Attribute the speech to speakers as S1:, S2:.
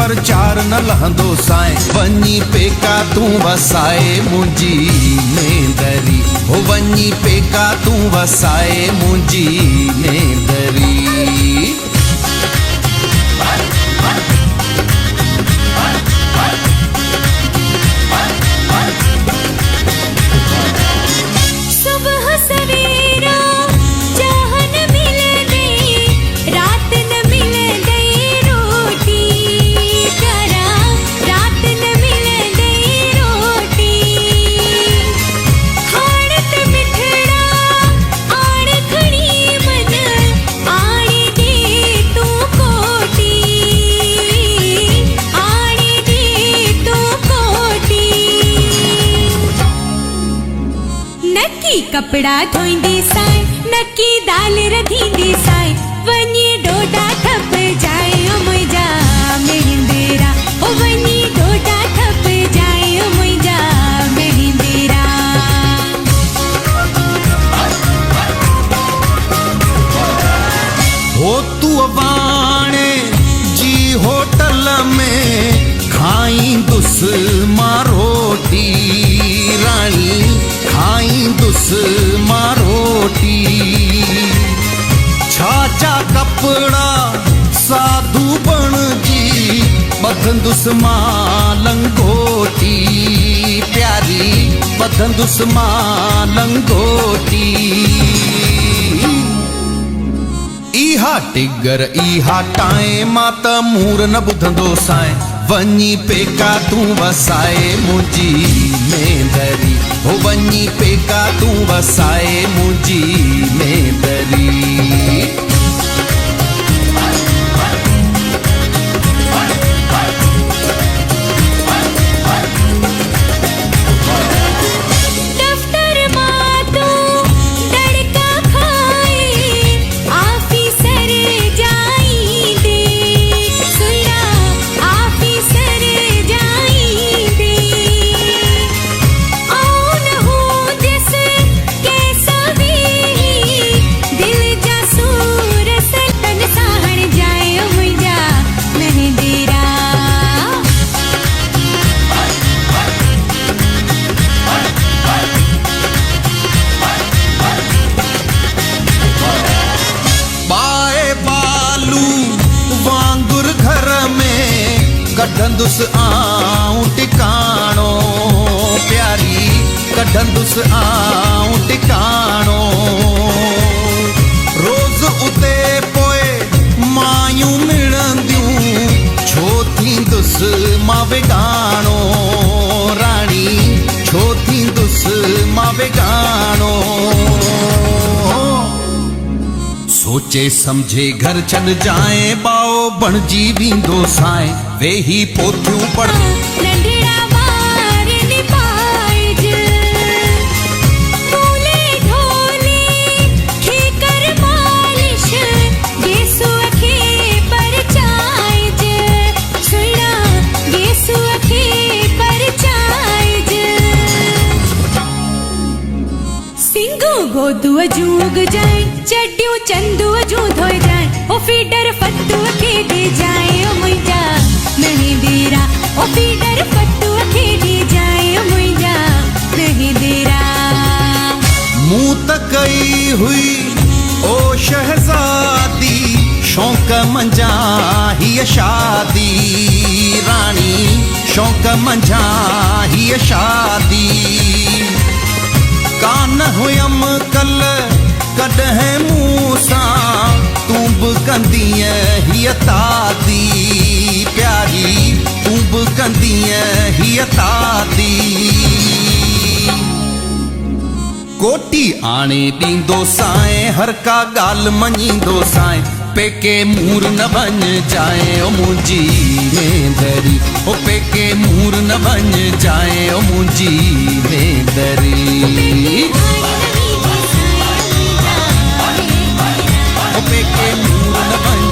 S1: प्रचार न लहंदो साए। वञी पेका तूं वसाए मुंहिंजी नेंदरी, हो वञी पेका तूं वसाए मुंहिंजी नेंदरी।
S2: कपड़ा धोईंदी साए, नकी दाल रधींदी साए। वञी डोडा ठप जाए ओ मुंहिंजा मेहिंदेरा, ओ वञी डोडा ठप जाए ओ मुंहिंजा मेहिंदेरा।
S1: हो तू वाणे जी होटल में खाईंदुस मां रोटी राणी, खाईंदुस मां रोटी। छाजा कपड़ा साधु बणजी बधंदुस मां लंगोटी प्यारी, बधंदुस मां लंगोटी। इहा टिगर इहा टाए मां त मूर न ॿुधंदो साए। वञी पेका तूं वसाए मुंहिंजी नेंदरी, हो वञी पेका तूं वसाए मुंहिंजी नेंदरी। कढंदुस आऊं टिकाणो प्यारी, कढंदुस आऊं टिकाणो। रोज़ उते पोए मायूं मिलंदियूं, छो थींदुस मां वेगाणो राणी, छो थींदुस मां वेगाणो। सोचे समझे घर छॾ जाए, बाओ बणजी वेंदो साए। वेही पोथियूं पढ़
S2: नंढड़ा ॿार निपाइज, मूले ढोले खे कर मालिश, गेसुअ खे परचाइज। सुहिणा गेसुअ खे परचाइज। सिंगू गोदुअ जूं उग जाए, चड्डियूं चंदुअ जूं धोए जाए। ओ फीडर फतुअ खे ॾे जाए ओ मुंहिंजा मेहिंदेरा, ओ फीडर फतुअ खे ॾे जाए ओ मुंहिंजा मेहिंदेरा।
S1: मूं त कई हुई ओ शहज़ादी, शौक़ मंझा हीअ शादी राणी, शौक़ मंझा हीअ शादी। कान हुयम कल कॾहिं मूं सां, तूं बि कंदीअ हीअ तादी प्यारी, तूं बि कंदीअ हीअ तादी। कोटी आणे ॾींदो साए, हर का ॻाल्हि मञींदो साए। पेके मूर न वञ जाए ओ मुंहिंजी नेंदरी, ओ पेके मूर न वञ जाए ओ मुंहिंजी नेंदरी। पेके मूर न वञ